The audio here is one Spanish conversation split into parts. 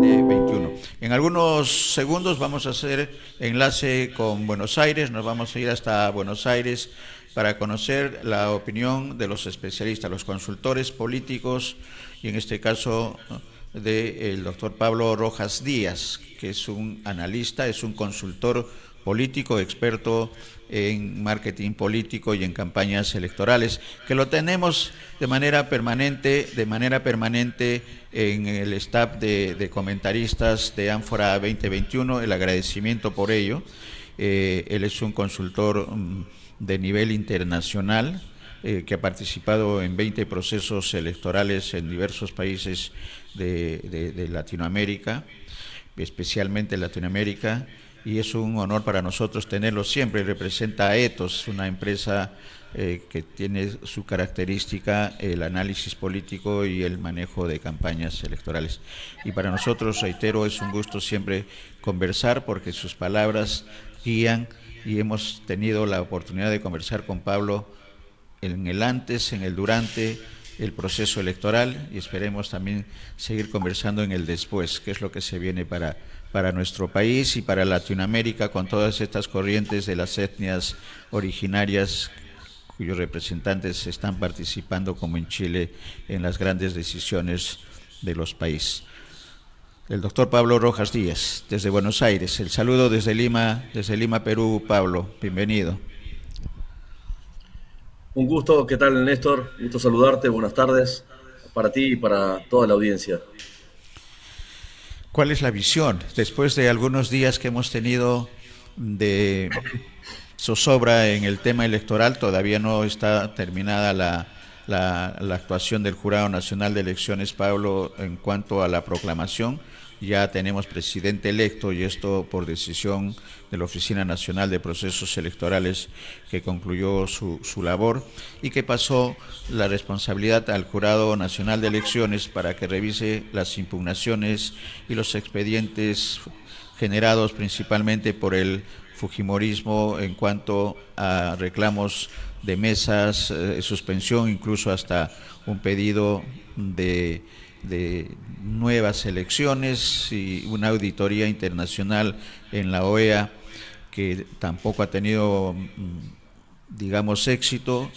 2021. En algunos segundos vamos a hacer enlace con Buenos Aires, nos vamos a ir hasta Buenos Aires para conocer la opinión de los especialistas, los consultores políticos, y en este caso del doctor Pablo Rojas Díaz, que es un analista, es un consultor político, experto en marketing político y en campañas electorales, que lo tenemos de manera permanente en el staff de comentaristas de Ánfora 2021, el agradecimiento por ello. Él es un consultor de nivel internacional, que ha participado en 20 procesos electorales en diversos países de Latinoamérica, especialmente Latinoamérica, y es un honor para nosotros tenerlo siempre. Representa a Ethos, una empresa que tiene su característica el análisis político y el manejo de campañas electorales. Y para nosotros, reitero, es un gusto siempre conversar porque sus palabras guían, y hemos tenido la oportunidad de conversar con Pablo en el antes, en el durante el proceso electoral, y esperemos también seguir conversando en el después, que es lo que se viene para nuestro país y para Latinoamérica, con todas estas corrientes de las etnias originarias cuyos representantes están participando, como en Chile, en las grandes decisiones de los países. El doctor Pablo Rojas Díaz, desde Buenos Aires. El saludo desde Lima, Perú. Pablo, bienvenido. Un gusto, ¿qué tal, Néstor? Gusto saludarte, buenas tardes para ti y para toda la audiencia. ¿Cuál es la visión? Después de algunos días que hemos tenido de zozobra en el tema electoral, todavía no está terminada la actuación del Jurado Nacional de Elecciones, Pablo, en cuanto a la proclamación. Ya tenemos presidente electo, y esto por decisión de la Oficina Nacional de Procesos Electorales, que concluyó su labor y que pasó la responsabilidad al Jurado Nacional de Elecciones para que revise las impugnaciones y los expedientes generados principalmente por el fujimorismo en cuanto a reclamos de mesas, suspensión, incluso hasta un pedido de nuevas elecciones y una auditoría internacional en la OEA que tampoco ha tenido, digamos, éxito,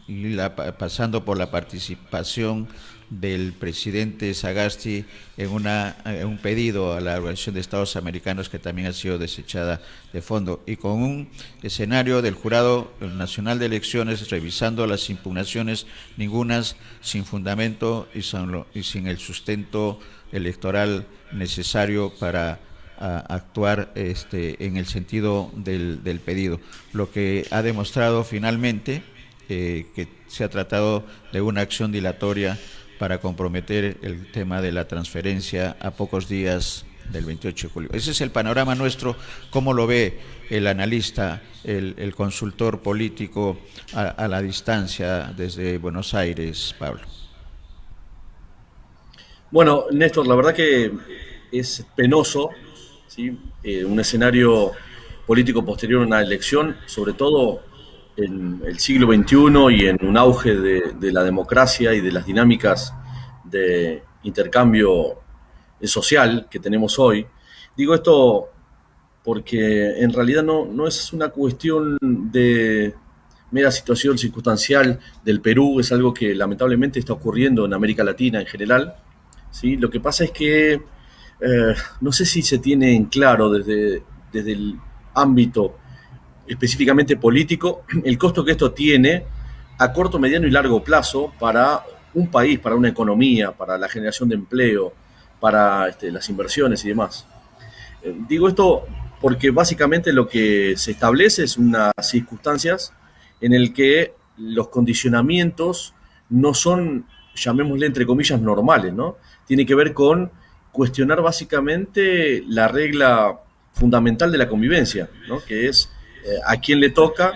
y pasando por la participación del presidente Sagasti en un pedido a la Organización de Estados Americanos, que también ha sido desechada de fondo, y con un escenario del Jurado Nacional de Elecciones revisando las impugnaciones, ningunas sin fundamento y sin el sustento electoral necesario para actuar en el sentido del pedido, lo que ha demostrado finalmente que se ha tratado de una acción dilatoria para comprometer el tema de la transferencia a pocos días del 28 de julio. Ese es el panorama nuestro. ¿Cómo lo ve el analista, el consultor político a la distancia desde Buenos Aires, Pablo? Bueno, Néstor, la verdad que es penoso, ¿sí? Un escenario político posterior a una elección, sobre todo en el siglo XXI y en un auge de la democracia y de las dinámicas de intercambio social que tenemos hoy. Digo esto porque en realidad no es una cuestión de mera situación circunstancial del Perú, es algo que lamentablemente está ocurriendo en América Latina en general, ¿sí? Lo que pasa es que no sé si se tiene en claro desde el ámbito específicamente político el costo que esto tiene a corto, mediano y largo plazo para un país, para una economía, para la generación de empleo, para las inversiones y demás. Digo esto porque básicamente lo que se establece es unas circunstancias en el que los condicionamientos no son, llamémosle entre comillas, normales, ¿no? Tiene que ver con cuestionar básicamente la regla fundamental de la convivencia, ¿no? Que es a quién le toca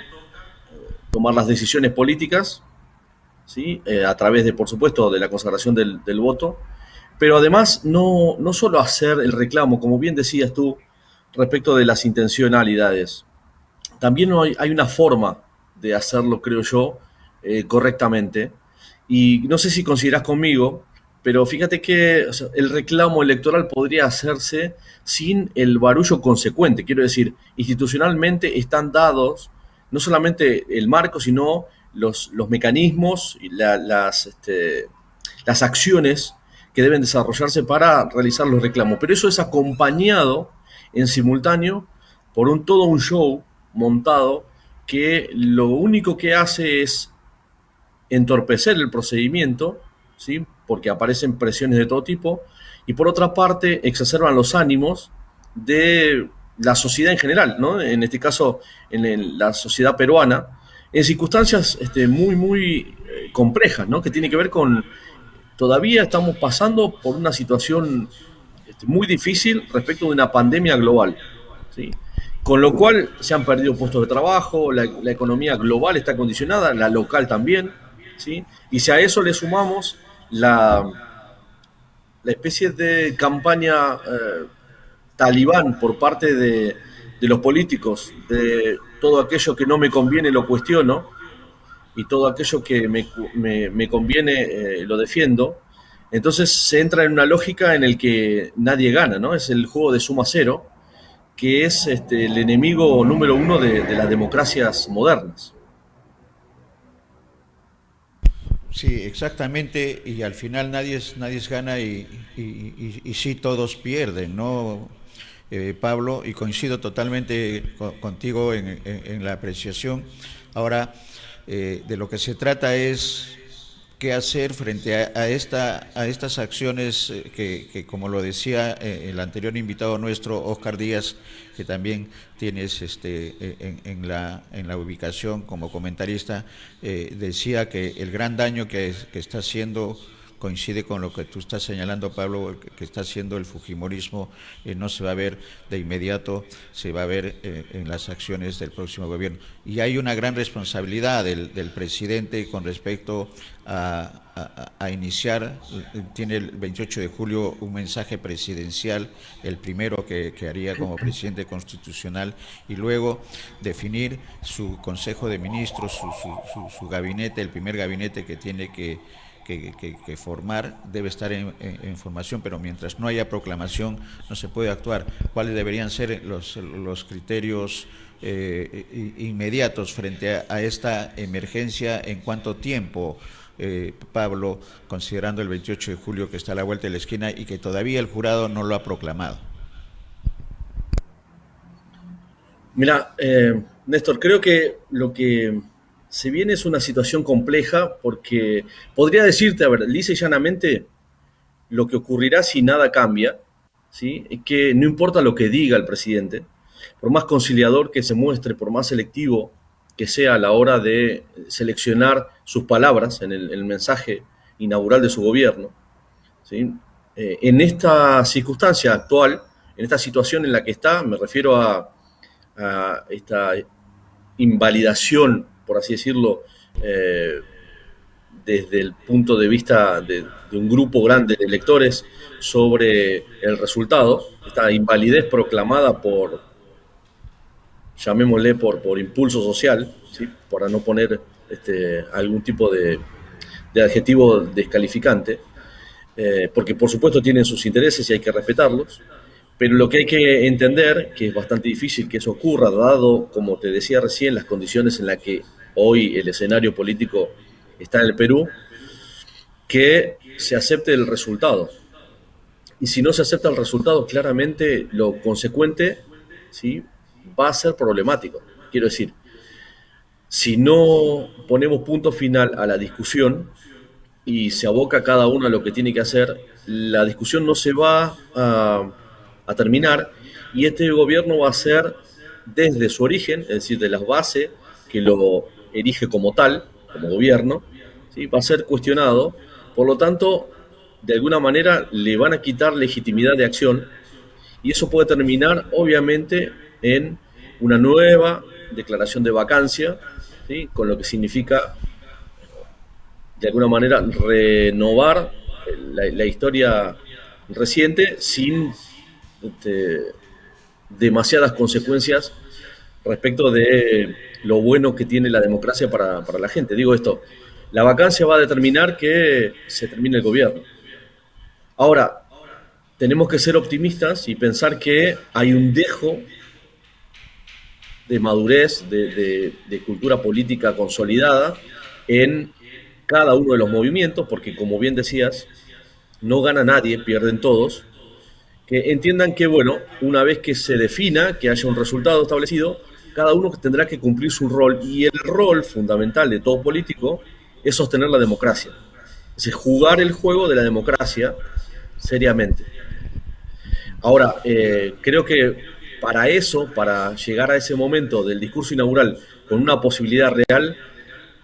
tomar las decisiones políticas, ¿sí? A través de, por supuesto, de la consagración del voto, pero además no solo hacer el reclamo, como bien decías tú, respecto de las intencionalidades. También hay una forma de hacerlo, creo yo, correctamente. Y no sé si considerás conmigo pero fíjate que o sea, el reclamo electoral podría hacerse sin el barullo consecuente. Quiero decir, institucionalmente están dados no solamente el marco, sino los mecanismos y las acciones que deben desarrollarse para realizar los reclamos. Pero eso es acompañado en simultáneo por todo un show montado que lo único que hace es entorpecer el procedimiento, ¿sí? Porque aparecen presiones de todo tipo, y por otra parte exacerban los ánimos de la sociedad en general, ¿no? En este caso, la sociedad peruana, en circunstancias muy complejas, ¿no? Que tiene que ver con, todavía estamos pasando por una situación muy difícil respecto de una pandemia global, ¿sí? Con lo cual se han perdido puestos de trabajo, la economía global está condicionada, la local también, ¿sí? Y si a eso le sumamos la especie de campaña talibán por parte de los políticos, de todo aquello que no me conviene lo cuestiono y todo aquello que me conviene lo defiendo, entonces se entra en una lógica en el que nadie gana, ¿no? Es el juego de suma cero, que es el enemigo número uno de las democracias modernas. Sí, exactamente, y al final nadie es gana y sí todos pierden, ¿no? Pablo, y coincido totalmente contigo en la apreciación. Ahora, de lo que se trata es qué hacer frente a estas acciones que, como lo decía el anterior invitado nuestro, Oscar Díaz, que también tienes en la ubicación como comentarista, decía que el gran daño que está haciendo coincide con lo que tú estás señalando, Pablo, que está haciendo el fujimorismo, no se va a ver de inmediato, se va a ver en las acciones del próximo gobierno. Y hay una gran responsabilidad del presidente con respecto a iniciar, tiene el 28 de julio un mensaje presidencial, el primero que haría como presidente constitucional, y luego definir su Consejo de Ministros, su gabinete, el primer gabinete que tiene que formar, debe estar en formación, pero mientras no haya proclamación no se puede actuar. ¿Cuáles deberían ser los criterios inmediatos frente a esta emergencia? ¿En cuánto tiempo, Pablo, considerando el 28 de julio que está a la vuelta de la esquina y que todavía el jurado no lo ha proclamado? Mira, Néstor, creo que lo que se viene es una situación compleja porque podría decirte, a ver, lisa y llanamente, lo que ocurrirá si nada cambia, ¿sí? Es que no importa lo que diga el presidente, por más conciliador que se muestre, por más selectivo que sea a la hora de seleccionar sus palabras en el mensaje inaugural de su gobierno, ¿sí? En esta circunstancia actual, en esta situación en la que está, me refiero a esta invalidación, por así decirlo, desde el punto de vista de un grupo grande de electores sobre el resultado, esta invalidez proclamada llamémosle por impulso social, ¿sí? Para no poner algún tipo de adjetivo descalificante, porque por supuesto tienen sus intereses y hay que respetarlos, pero lo que hay que entender, que es bastante difícil que eso ocurra, dado, como te decía recién, las condiciones en las que hoy el escenario político está en el Perú, que se acepte el resultado. Y si no se acepta el resultado, claramente lo consecuente, ¿sí?, va a ser problemático. Quiero decir, si no ponemos punto final a la discusión y se aboca cada uno a lo que tiene que hacer, la discusión no se va a terminar y este gobierno va a ser desde su origen, es decir, de las bases que lo erige como tal, como gobierno, ¿sí?, va a ser cuestionado. Por lo tanto, de alguna manera le van a quitar legitimidad de acción y eso puede terminar, obviamente, en una nueva declaración de vacancia, ¿sí?, con lo que significa, de alguna manera, renovar la historia reciente sin demasiadas consecuencias respecto de lo bueno que tiene la democracia para la gente. Digo esto, la vacancia va a determinar que se termine el gobierno. Ahora, tenemos que ser optimistas y pensar que hay un dejo de madurez, de cultura política consolidada en cada uno de los movimientos, porque como bien decías, no gana nadie, pierden todos, que entiendan que, bueno, una vez que se defina, que haya un resultado establecido, cada uno tendrá que cumplir su rol y el rol fundamental de todo político es sostener la democracia. Es decir, jugar el juego de la democracia seriamente. Ahora, creo que para eso, para llegar a ese momento del discurso inaugural con una posibilidad real,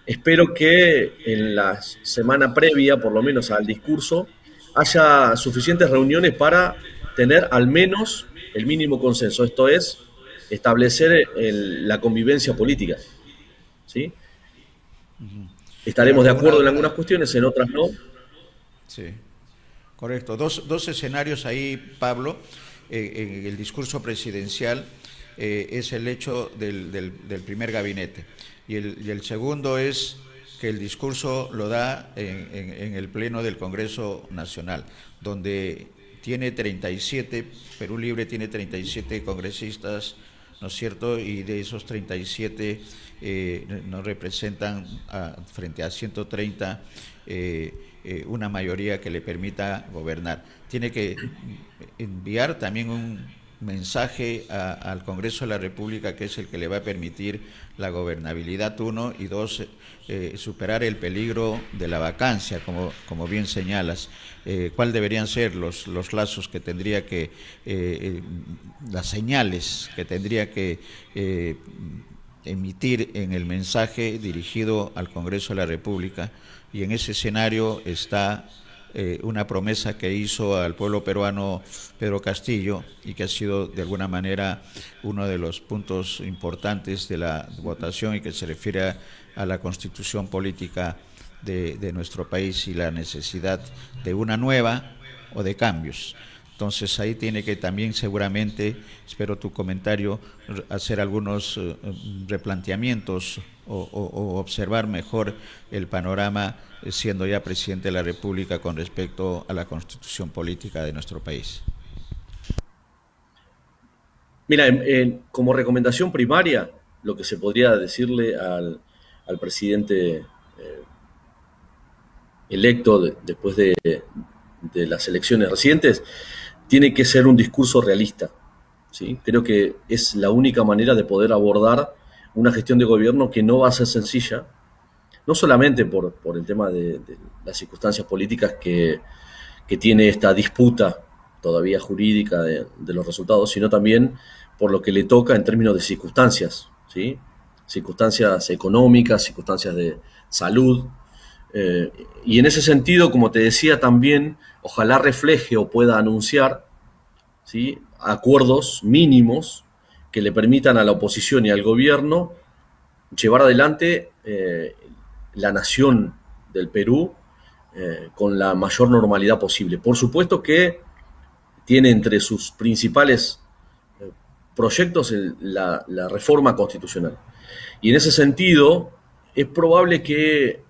espero que en la semana previa, por lo menos al discurso, haya suficientes reuniones para tener al menos el mínimo consenso. Esto es, establecer la convivencia política. ¿Sí? Pero Estaremos de acuerdo en algunas cuestiones, en otras no. sí, correcto. Dos escenarios ahí, Pablo. En el discurso presidencial es el hecho del primer gabinete. Y el segundo es que el discurso lo da en el Pleno del Congreso Nacional, donde tiene 37, Perú Libre tiene 37 congresistas, ¿no es cierto? Y de esos 37 nos representan frente a 130 una mayoría que le permita gobernar. Tiene que enviar también un mensaje al Congreso de la República, que es el que le va a permitir la gobernabilidad, uno, y dos, superar el peligro de la vacancia, como bien señalas. ¿Cuál deberían ser los lazos que tendría que, las señales que tendría que emitir en el mensaje dirigido al Congreso de la República? Y en ese escenario está una promesa que hizo al pueblo peruano Pedro Castillo y que ha sido de alguna manera uno de los puntos importantes de la votación y que se refiere a la constitución política de nuestro país y la necesidad de una nueva o de cambios. Entonces ahí tiene que también seguramente, espero tu comentario, hacer algunos replanteamientos o observar mejor el panorama siendo ya presidente de la República con respecto a la constitución política de nuestro país. Mira, como recomendación primaria, lo que se podría decirle al presidente electo después de las elecciones recientes, tiene que ser un discurso realista. ¿Sí? Creo que es la única manera de poder abordar una gestión de gobierno que no va a ser sencilla, no solamente por el tema de las circunstancias políticas que tiene esta disputa todavía jurídica de los resultados, sino también por lo que le toca en términos de circunstancias, ¿sí? Circunstancias económicas, circunstancias de salud. Y en ese sentido, como te decía también, ojalá refleje o pueda anunciar, ¿sí?, acuerdos mínimos que le permitan a la oposición y al gobierno llevar adelante la nación del Perú con la mayor normalidad posible. Por supuesto que tiene entre sus principales proyectos la reforma constitucional. Y en ese sentido, es probable que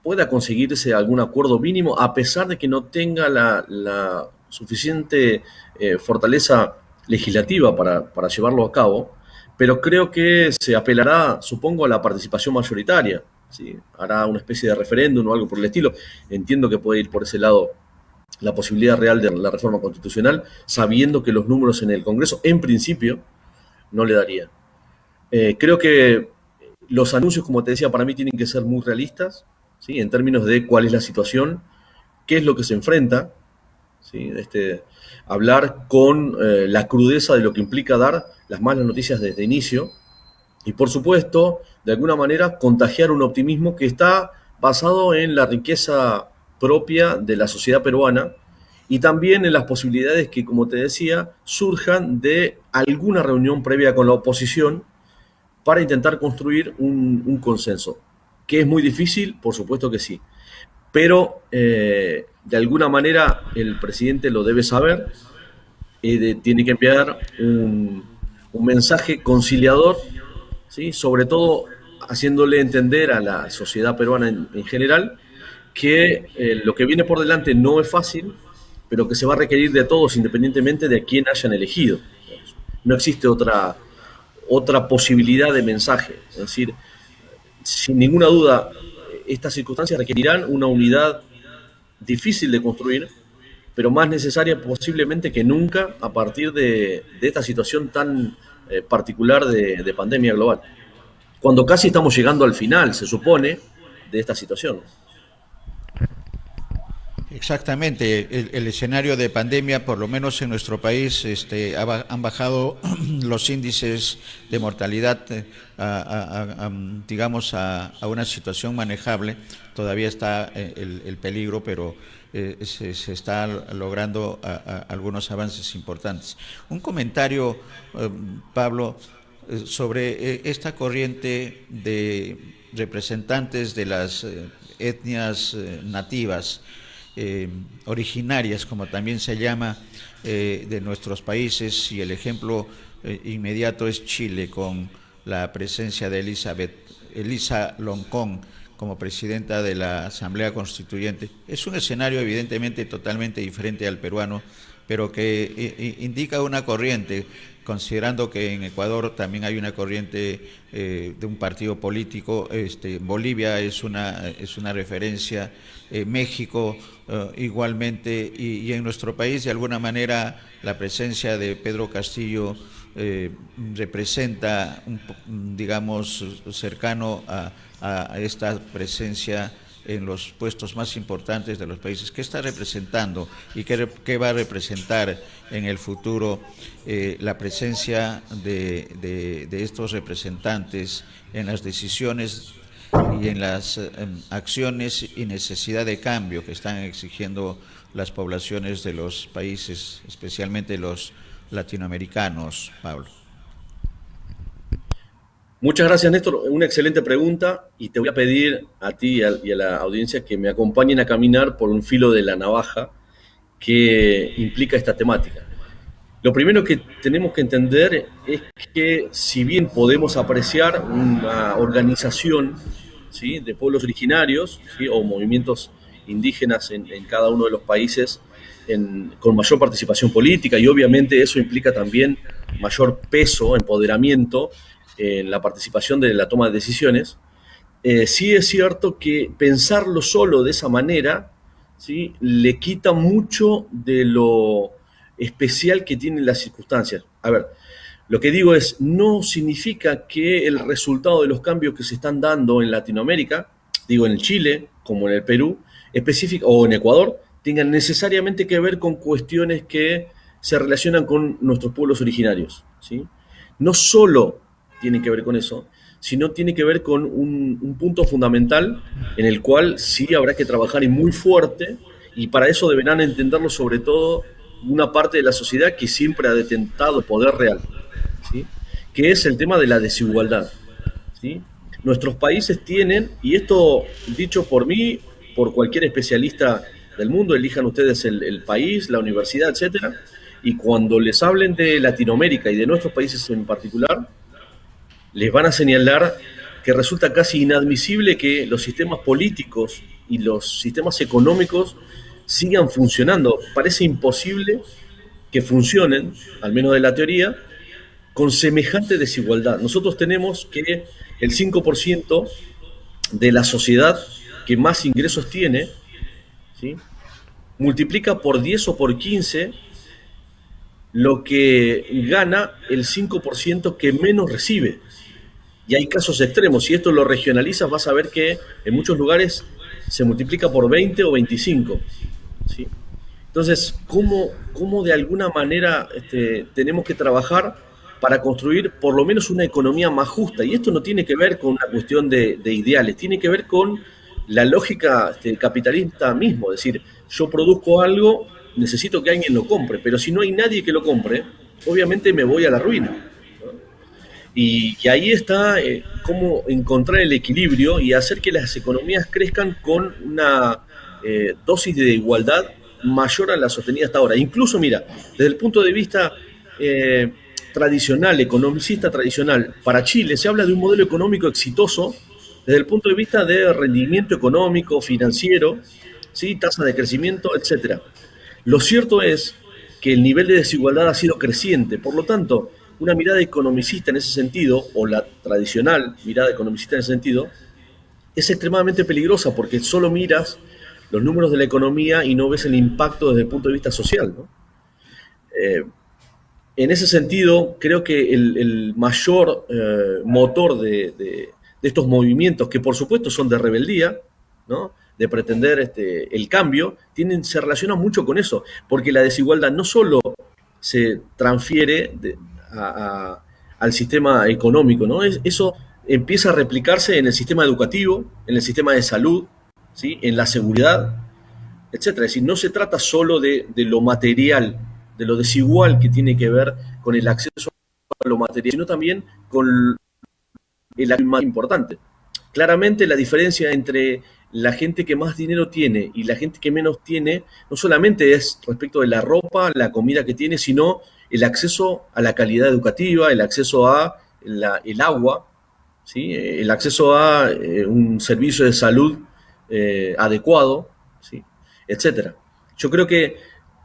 pueda conseguirse algún acuerdo mínimo, a pesar de que no tenga la suficiente fortaleza legislativa para llevarlo a cabo, pero creo que se apelará, supongo, a la participación mayoritaria, ¿sí? Hará una especie de referéndum o algo por el estilo. Entiendo que puede ir por ese lado la posibilidad real de la reforma constitucional, sabiendo que los números en el Congreso, en principio, no le daría. Creo que los anuncios, como te decía, para mí tienen que ser muy realistas, ¿sí?, en términos de cuál es la situación, qué es lo que se enfrenta, ¿sí? Hablar con la crudeza de lo que implica dar las malas noticias desde inicio y, por supuesto, de alguna manera contagiar un optimismo que está basado en la riqueza propia de la sociedad peruana y también en las posibilidades que, como te decía, surjan de alguna reunión previa con la oposición para intentar construir un consenso. ¿Que es muy difícil? Por supuesto que sí. Pero de alguna manera el presidente lo debe saber y tiene que enviar un mensaje conciliador, ¿sí?, sobre todo haciéndole entender a la sociedad peruana en general que lo que viene por delante no es fácil, pero que se va a requerir de todos independientemente de a quién hayan elegido. No existe otra posibilidad de mensaje. Es decir, sin ninguna duda, estas circunstancias requerirán una unidad difícil de construir, pero más necesaria posiblemente que nunca a partir de esta situación tan particular de pandemia global. Cuando casi estamos llegando al final, se supone, de esta situación. Exactamente, el escenario de pandemia, por lo menos en nuestro país, han bajado los índices de mortalidad, digamos, a una situación manejable. Todavía está el peligro, pero se está logrando algunos avances importantes. Un comentario, Pablo, sobre esta corriente de representantes de las etnias nativas, originarias, como también se llama, de nuestros países, y el ejemplo inmediato es Chile, con la presencia de Elisa Loncón como presidenta de la Asamblea Constituyente. Es un escenario evidentemente totalmente diferente al peruano, pero que indica una corriente, considerando que en Ecuador también hay una corriente de un partido político. Bolivia es una referencia, México igualmente, y en nuestro país de alguna manera la presencia de Pedro Castillo representa, digamos, cercano a esta presencia en los puestos más importantes de los países. ¿Qué está representando y qué va a representar en el futuro la presencia de estos representantes en las decisiones y en las acciones y necesidad de cambio que están exigiendo las poblaciones de los países, especialmente los latinoamericanos, Pablo? Muchas gracias, Néstor. Una excelente pregunta, y te voy a pedir a ti y a la audiencia que me acompañen a caminar por un filo de la navaja que implica esta temática. Lo primero que tenemos que entender es que, si bien podemos apreciar una organización, ¿sí?, de pueblos originarios, ¿sí?, o movimientos indígenas en cada uno de los países con mayor participación política, y obviamente eso implica también mayor peso, empoderamiento en la participación de la toma de decisiones, sí es cierto que pensarlo solo de esa manera, ¿sí?, le quita mucho de lo especial que tienen las circunstancias. A ver, lo que digo es, no significa que el resultado de los cambios que se están dando en Latinoamérica, digo en Chile como en el Perú, o en Ecuador, tengan necesariamente que ver con cuestiones que se relacionan con nuestros pueblos originarios, ¿sí? No solo tiene que ver con eso, sino tiene que ver con un punto fundamental en el cual sí habrá que trabajar y muy fuerte, y para eso deberán entenderlo sobre todo una parte de la sociedad que siempre ha detentado poder real, ¿sí?, que es el tema de la desigualdad, ¿sí? Nuestros países tienen, y esto dicho por mí, por cualquier especialista del mundo, elijan ustedes el país, la universidad, etcétera, y cuando les hablen de Latinoamérica y de nuestros países en particular, les van a señalar que resulta casi inadmisible que los sistemas políticos y los sistemas económicos sigan funcionando. Parece imposible que funcionen, al menos de la teoría, con semejante desigualdad. Nosotros tenemos que el 5% de la sociedad que más ingresos tiene, ¿sí?, multiplica por 10 o por 15 lo que gana el 5% que menos recibe. Y hay casos extremos. Si esto lo regionalizas, vas a ver que en muchos lugares se multiplica por 20 o 25. ¿Sí? Entonces, ¿cómo de alguna manera tenemos que trabajar para construir por lo menos una economía más justa? Y esto no tiene que ver con una cuestión de ideales, tiene que ver con la lógica capitalista mismo. Es decir, yo produzco algo, necesito que alguien lo compre, pero si no hay nadie que lo compre, obviamente me voy a la ruina. Y ahí está cómo encontrar el equilibrio y hacer que las economías crezcan con una dosis de igualdad mayor a la sostenida hasta ahora. Incluso, mira, desde el punto de vista tradicional, economicista tradicional, para Chile se habla de un modelo económico exitoso desde el punto de vista de rendimiento económico, financiero, ¿sí?, tasa de crecimiento, etcétera. Lo cierto es que el nivel de desigualdad ha sido creciente, por lo tanto, una mirada economicista en ese sentido, o la tradicional mirada economicista en ese sentido, es extremadamente peligrosa porque solo miras los números de la economía y no ves el impacto desde el punto de vista social, ¿no? Eh, en ese sentido, creo que el mayor motor de estos movimientos, que por supuesto son de rebeldía, ¿no? De pretender el cambio, se relaciona mucho con eso, porque la desigualdad no solo se transfiere al sistema económico, ¿no? Eso empieza a replicarse en el sistema educativo, en el sistema de salud, ¿sí? En la seguridad, etcétera. Es decir, no se trata solo de lo material, de lo desigual que tiene que ver con el acceso a lo material, sino también con el acceso más importante. Claramente la diferencia entre la gente que más dinero tiene y la gente que menos tiene no solamente es respecto de la ropa, la comida que tiene, sino el acceso a la calidad educativa, el acceso a el agua, ¿sí? El acceso a un servicio de salud adecuado, ¿sí? Etcétera. Yo creo que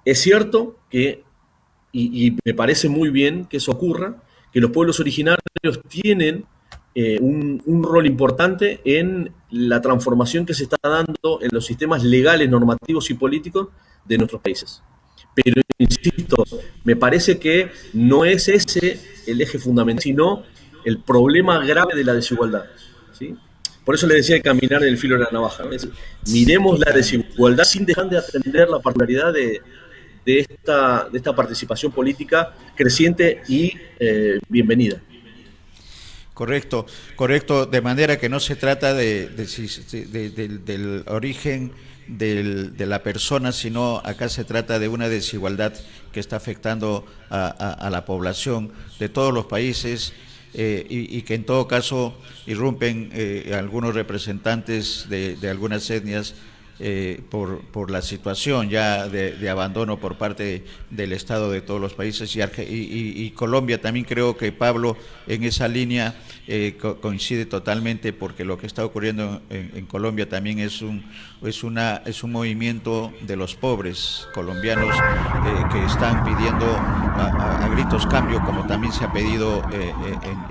es cierto que, y me parece muy bien que eso ocurra, que los pueblos originarios tienen un rol importante en la transformación que se está dando en los sistemas legales, normativos y políticos de nuestros países. Pero, insisto, me parece que no es ese el eje fundamental, sino el problema grave de la desigualdad, ¿sí? Por eso le decía caminar en el filo de la navaja, ¿no? Es decir, miremos la Totalmente. desigualdad sin dejar de atender la particularidad de esta participación política creciente y bienvenida. Correcto, correcto, de manera que no se trata del origen de la persona, sino acá se trata de una desigualdad que está afectando a la población de todos los países, y que en todo caso irrumpen algunos representantes de algunas etnias, por la situación ya de abandono por parte del Estado de todos los países, y Colombia también. Creo que Pablo en esa línea coincide totalmente, porque lo que está ocurriendo en Colombia también es un movimiento de los pobres colombianos, que están pidiendo a gritos cambio, como también se ha pedido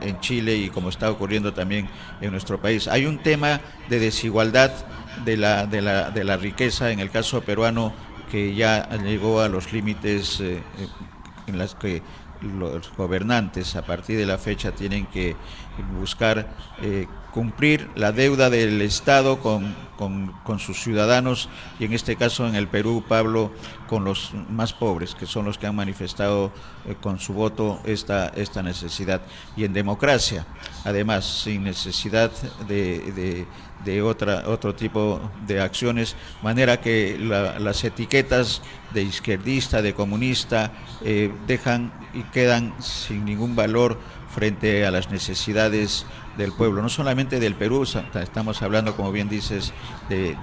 en Chile, y como está ocurriendo también en nuestro país. Hay un tema de desigualdad de la riqueza en el caso peruano, que ya llegó a los límites en las que los gobernantes a partir de la fecha tienen que buscar cumplir la deuda del Estado con sus ciudadanos, y en este caso en el Perú, Pablo, con los más pobres, que son los que han manifestado con su voto esta necesidad. Y en democracia, además, sin necesidad de otro tipo de acciones, manera que las etiquetas de izquierdista, de comunista, dejan y quedan sin ningún valor frente a las necesidades del pueblo, no solamente del Perú. Estamos hablando, como bien dices, de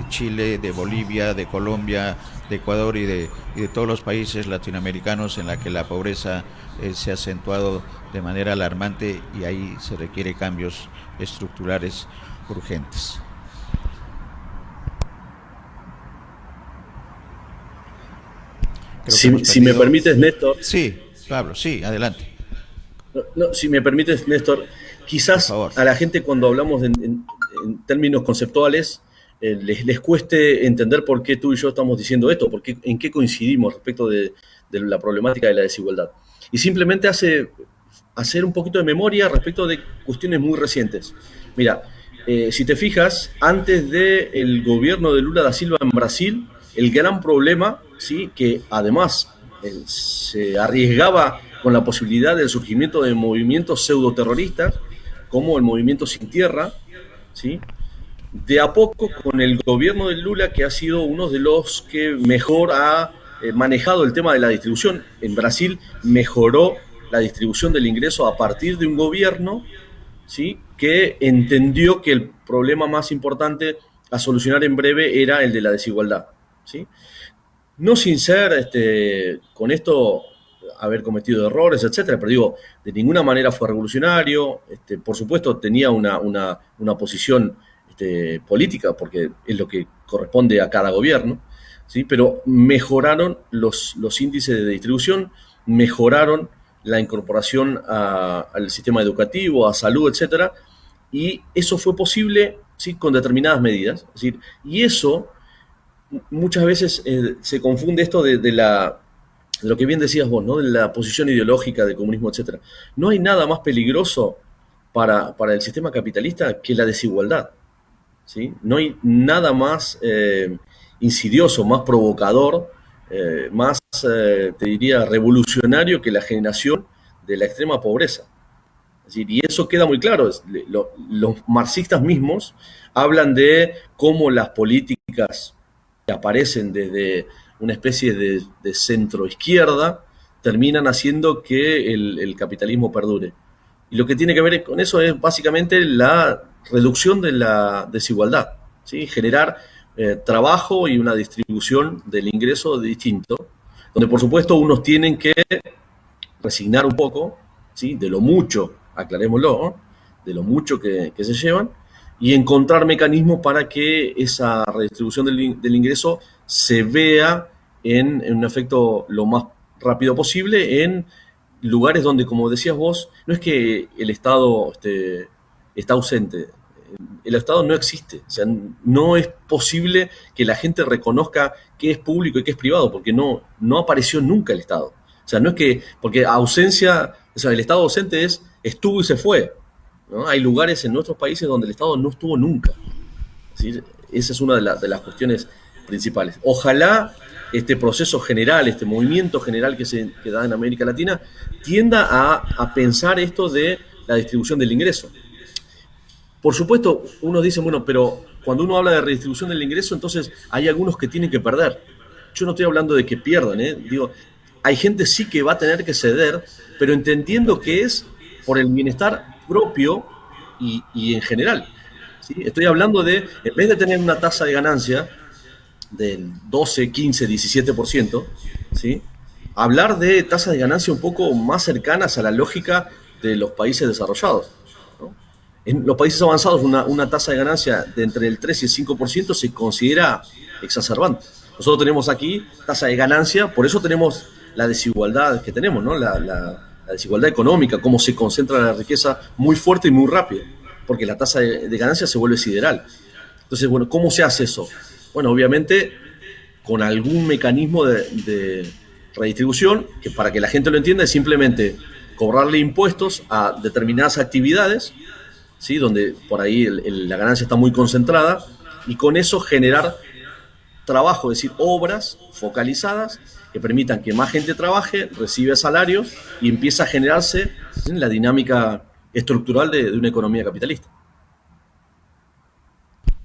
Chile, de Bolivia, de Colombia, de Ecuador, y de todos los países latinoamericanos en la que la pobreza se ha acentuado de manera alarmante, y ahí se requiere cambios estructurales urgentes. Creo que hemos Si me perdido. permites, Néstor, Sí, Pablo, sí, adelante, no, si me permites, Néstor, por quizás favor. a la gente cuando hablamos en términos conceptuales les cueste entender por qué tú y yo estamos diciendo esto, en qué coincidimos respecto de la problemática de la desigualdad. Y simplemente hacer un poquito de memoria respecto de cuestiones muy recientes. Mira, si te fijas, antes del gobierno de Lula da Silva en Brasil, el gran problema, ¿sí? Que además se arriesgaba con la posibilidad del surgimiento de movimientos pseudoterroristas, como el movimiento Sin Tierra, ¿sí? De a poco, con el gobierno de Lula, que ha sido uno de los que mejor ha manejado el tema de la distribución. En Brasil mejoró la distribución del ingreso a partir de un gobierno, ¿sí? Que entendió que el problema más importante a solucionar en breve era el de la desigualdad, ¿sí? No sin ser con esto haber cometido errores, etcétera, pero digo, de ninguna manera fue revolucionario. Por supuesto, tenía una posición política, porque es lo que corresponde a cada gobierno, ¿sí? Pero mejoraron los índices de distribución, mejoraron la incorporación al sistema educativo, a salud, etcétera, y eso fue posible, ¿sí? Con determinadas medidas. Es decir, y eso muchas veces se confunde esto de lo que bien decías vos, ¿no? De la posición ideológica del comunismo, etcétera. No hay nada más peligroso para el sistema capitalista que la desigualdad. ¿Sí? No hay nada más insidioso, más provocador, más, te diría, revolucionario que la generación de la extrema pobreza. Es decir, y eso queda muy claro. Los marxistas mismos hablan de cómo las políticas que aparecen desde una especie de centro izquierda terminan haciendo que el capitalismo perdure. Y lo que tiene que ver con eso es básicamente la reducción de la desigualdad, ¿sí? Generar trabajo y una distribución del ingreso distinto, donde por supuesto unos tienen que resignar un poco, ¿sí? De lo mucho, aclarémoslo, ¿no? De lo mucho que se llevan, y encontrar mecanismos para que esa redistribución del ingreso se vea en un efecto lo más rápido posible en lugares donde, como decías vos, no es que el Estado está ausente, el Estado no existe, o sea, no es posible que la gente reconozca qué es público y qué es privado, porque no apareció nunca el Estado. O sea, no es que, porque ausencia, o sea, el Estado ausente estuvo y se fue, ¿no? Hay lugares en nuestros países donde el Estado no estuvo nunca. ¿Sí? Esa es una de las cuestiones principales. Ojalá este proceso general, este movimiento general que da en América Latina, tienda a pensar esto de la distribución del ingreso. Por supuesto, uno dice, bueno, pero cuando uno habla de redistribución del ingreso, entonces hay algunos que tienen que perder. Yo no estoy hablando de que pierdan, ¿eh? Digo, hay gente sí que va a tener que ceder, pero entendiendo que es por el bienestar propio y en general. ¿Sí? Estoy hablando de, en vez de tener una tasa de ganancia del 12, 15, 17%, ¿sí? Hablar de tasas de ganancia un poco más cercanas a la lógica de los países desarrollados. ¿No? En los países avanzados una tasa de ganancia de entre el 3 y el 5% se considera exacerbante. Nosotros tenemos aquí tasa de ganancia, por eso tenemos la desigualdad que tenemos, ¿no? La desigualdad económica, cómo se concentra la riqueza muy fuerte y muy rápido, porque la tasa de ganancia se vuelve sideral. Entonces, bueno, ¿cómo se hace eso? Bueno, obviamente con algún mecanismo de redistribución, que para que la gente lo entienda es simplemente cobrarle impuestos a determinadas actividades, ¿sí? Donde por ahí la ganancia está muy concentrada, y con eso generar trabajo, es decir, obras focalizadas que permitan que más gente trabaje, reciba salarios y empieza a generarse la dinámica estructural de una economía capitalista.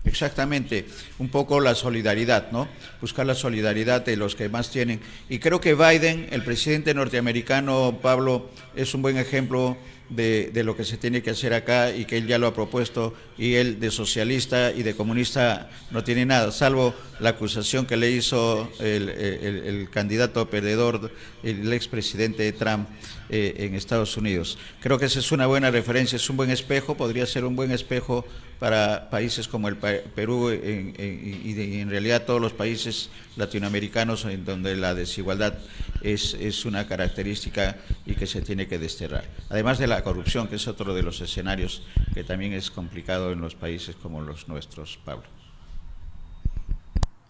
Exactamente, un poco la solidaridad, ¿no? Buscar la solidaridad de los que más tienen. Y creo que Biden, el presidente norteamericano, Pablo, es un buen ejemplo de lo que se tiene que hacer acá y que él ya lo ha propuesto, y él de socialista y de comunista no tiene nada, salvo la acusación que le hizo el candidato perdedor, el expresidente Trump en Estados Unidos. Creo que esa es una buena referencia, es un buen espejo, podría ser un buen espejo para países como el Perú y en realidad todos los países latinoamericanos en donde la desigualdad es una característica y que se tiene que desterrar. Además de la corrupción, que es otro de los escenarios que también es complicado en los países como los nuestros, Pablo.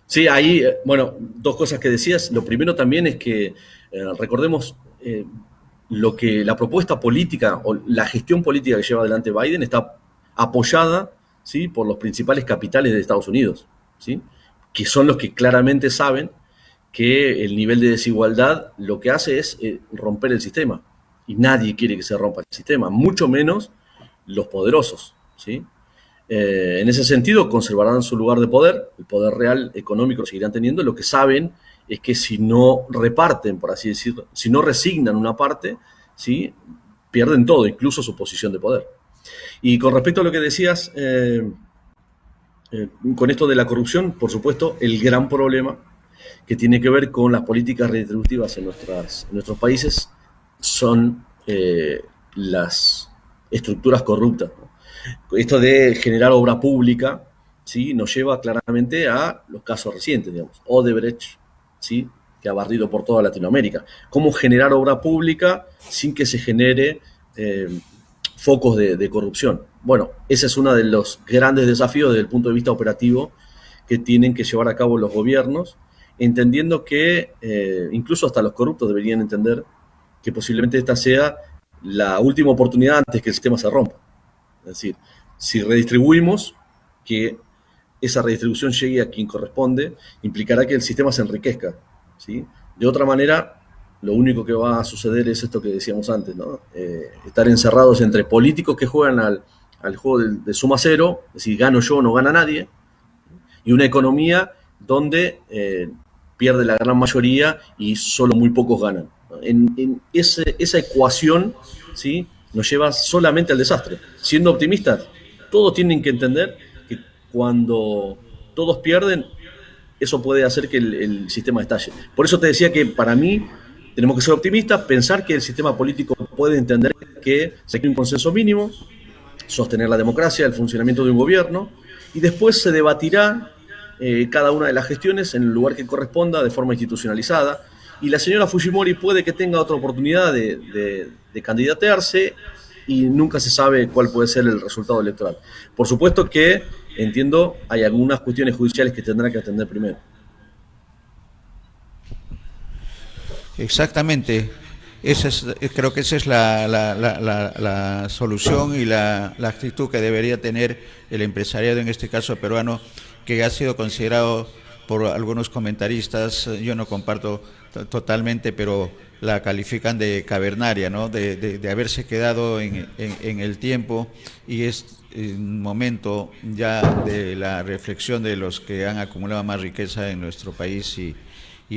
Sí, ahí, bueno, dos cosas que decías. Lo primero también es que recordemos lo que la propuesta política o la gestión política que lleva adelante Biden está apoyada, ¿sí? Por los principales capitales de Estados Unidos, ¿sí? Que son los que claramente saben que el nivel de desigualdad lo que hace es romper el sistema. Y nadie quiere que se rompa el sistema, mucho menos los poderosos, ¿sí? En ese sentido, conservarán su lugar de poder, el poder real económico lo seguirán teniendo. Lo que saben es que si no reparten, por así decirlo, si no resignan una parte, ¿sí? Pierden todo, incluso su posición de poder. Y con respecto a lo que decías, con esto de la corrupción, por supuesto, el gran problema que tiene que ver con las políticas redistributivas en nuestros países son las estructuras corruptas, ¿no? Esto de generar obra pública ¿sí? Nos lleva claramente a los casos recientes, digamos. Odebrecht, ¿sí? Que ha barrido por toda Latinoamérica. ¿Cómo generar obra pública sin que se genere focos de corrupción? Bueno, ese es uno de los grandes desafíos desde el punto de vista operativo que tienen que llevar a cabo los gobiernos, entendiendo que incluso hasta los corruptos deberían entender que posiblemente esta sea la última oportunidad antes que el sistema se rompa. Es decir, si redistribuimos, que esa redistribución llegue a quien corresponde, implicará que el sistema se enriquezca, ¿sí? De otra manera, lo único que va a suceder es esto que decíamos antes, ¿no? Estar encerrados entre políticos que juegan al juego de suma cero, es decir, gano yo, no gana nadie, y una economía donde pierde la gran mayoría y solo muy pocos ganan. En esa ecuación, ¿sí? Nos lleva solamente al desastre. Siendo optimistas, todos tienen que entender que cuando todos pierden, eso puede hacer que el sistema estalle. Por eso te decía que para mí tenemos que ser optimistas, pensar que el sistema político puede entender que se quiere un consenso mínimo, sostener la democracia, el funcionamiento de un gobierno, y después se debatirá cada una de las gestiones en el lugar que corresponda de forma institucionalizada. Y la señora Fujimori puede que tenga otra oportunidad de candidatearse y nunca se sabe cuál puede ser el resultado electoral. Por supuesto que, entiendo, hay algunas cuestiones judiciales que tendrá que atender primero. Exactamente. Creo que esa es la solución y la actitud que debería tener el empresariado, en este caso peruano, que ha sido considerado por algunos comentaristas, yo no comparto totalmente, pero la califican de cavernaria, ¿no? De haberse quedado en el tiempo, y es un momento ya de la reflexión de los que han acumulado más riqueza en nuestro país, y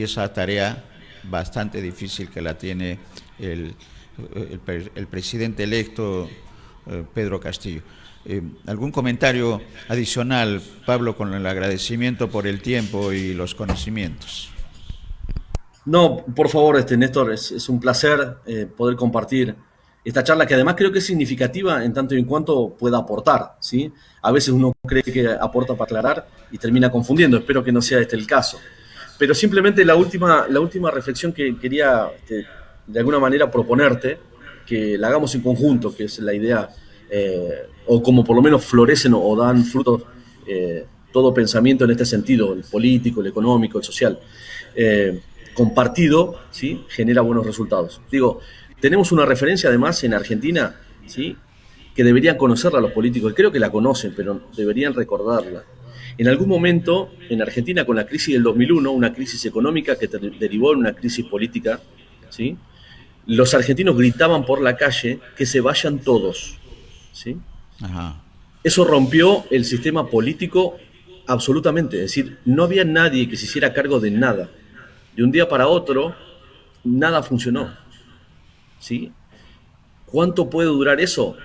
esa tarea bastante difícil que la tiene el, el presidente electo Pedro Castillo. ¿Algún comentario adicional, Pablo, con el agradecimiento por el tiempo y los conocimientos? No, por favor, Néstor, es un placer poder compartir esta charla que además creo que es significativa en tanto y en cuanto pueda aportar, ¿sí? A veces uno cree que aporta para aclarar y termina confundiendo, espero que no sea este el caso. Pero simplemente la última reflexión que quería de alguna manera proponerte, que la hagamos en conjunto, que es la idea, o como por lo menos florecen o dan frutos todo pensamiento en este sentido, el político, el económico, el social. Compartido, ¿sí? Genera buenos resultados. Digo, tenemos una referencia además en Argentina, ¿sí? Que deberían conocerla los políticos, creo que la conocen, pero deberían recordarla. En algún momento, en Argentina, con la crisis del 2001, una crisis económica que derivó en una crisis política, ¿sí? Los argentinos gritaban por la calle que se vayan todos, ¿sí? Ajá. Eso rompió el sistema político absolutamente, es decir, no había nadie que se hiciera cargo de nada. De un día para otro, nada funcionó, ¿sí? ¿Cuánto puede durar eso?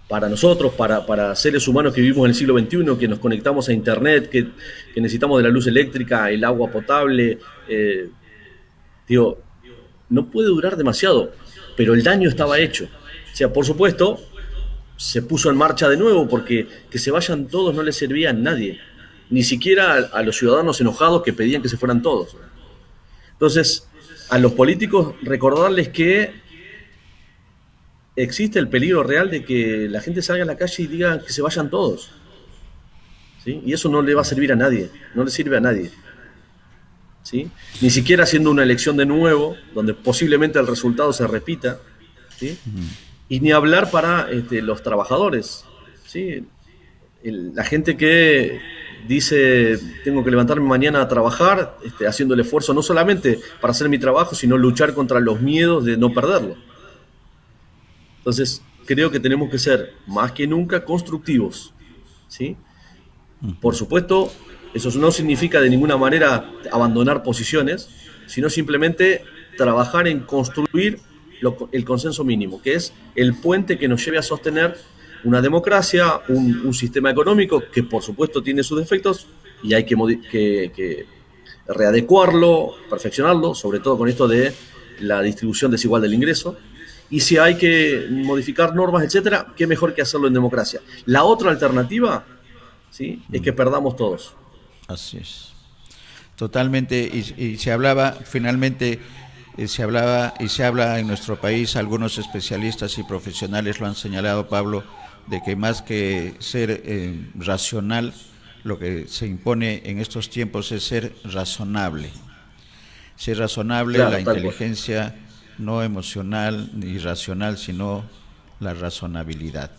Para nosotros, para seres humanos que vivimos en el siglo XXI, que nos conectamos a Internet, que necesitamos de la luz eléctrica, el agua potable, digo, no puede durar demasiado, pero el daño estaba hecho. O sea, por supuesto, se puso en marcha de nuevo porque que se vayan todos no le servía a nadie, ni siquiera a los ciudadanos enojados que pedían que se fueran todos. Entonces, a los políticos recordarles que existe el peligro real de que la gente salga a la calle y diga que se vayan todos, ¿sí? Y eso no le va a servir a nadie, no le sirve a nadie, ¿sí? Ni siquiera haciendo una elección de nuevo, donde posiblemente el resultado se repita, ¿sí? Y ni hablar para los trabajadores, ¿sí? La gente que dice tengo que levantarme mañana a trabajar, haciendo el esfuerzo no solamente para hacer mi trabajo, sino luchar contra los miedos de no perderlo. Entonces, creo que tenemos que ser más que nunca constructivos, ¿sí? Por supuesto, eso no significa de ninguna manera abandonar posiciones, sino simplemente trabajar en construir el consenso mínimo, que es el puente que nos lleve a sostener una democracia, un sistema económico que por supuesto tiene sus defectos y hay que readecuarlo, perfeccionarlo, sobre todo con esto de la distribución desigual del ingreso, Y si hay que modificar normas, etcétera, qué mejor que hacerlo en democracia. La otra alternativa, ¿sí?, es que perdamos todos. Así es. Totalmente, y se hablaba, finalmente, se hablaba y se habla en nuestro país, algunos especialistas y profesionales lo han señalado, Pablo, de que más que ser racional, lo que se impone en estos tiempos es ser razonable. Ser razonable, la Claro, tal cual. inteligencia no emocional ni racional, sino la razonabilidad,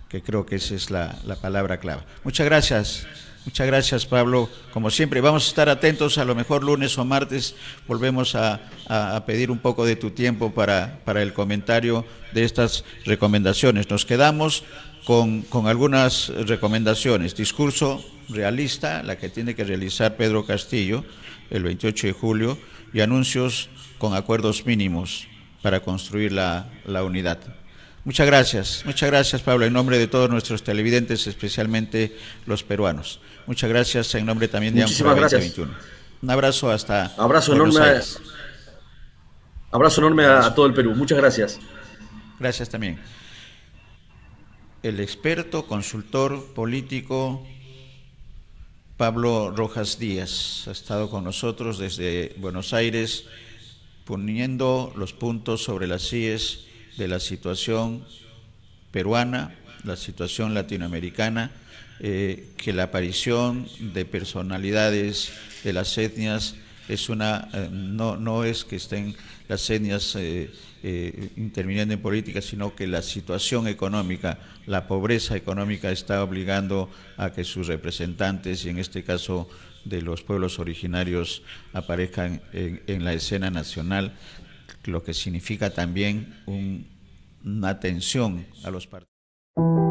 que creo que esa es la palabra clave. Muchas gracias Pablo. Como siempre, vamos a estar atentos, a lo mejor lunes o martes volvemos a pedir un poco de tu tiempo para el comentario de estas recomendaciones. Nos quedamos con algunas recomendaciones. Discurso realista, la que tiene que realizar Pedro Castillo el 28 de julio, y anuncios con acuerdos mínimos para construir la unidad. Muchas gracias Pablo, en nombre de todos nuestros televidentes, especialmente los peruanos. Muchas gracias en nombre también de Áncora Muchísimas gracias. 2021. Un abrazo hasta Abrazo Buenos enorme, Aires. abrazo enorme a Abrazo. todo el Perú. Muchas gracias. Gracias también. El experto, consultor político Pablo Rojas Díaz ha estado con nosotros desde Buenos Aires, poniendo los puntos sobre las IES de la situación peruana, la situación latinoamericana, que la aparición de personalidades de las etnias es no es que estén las etnias interviniendo en política, sino que la situación económica, la pobreza económica está obligando a que sus representantes, y en este caso de los pueblos originarios, aparezcan en la escena nacional, lo que significa también una atención a los partidos.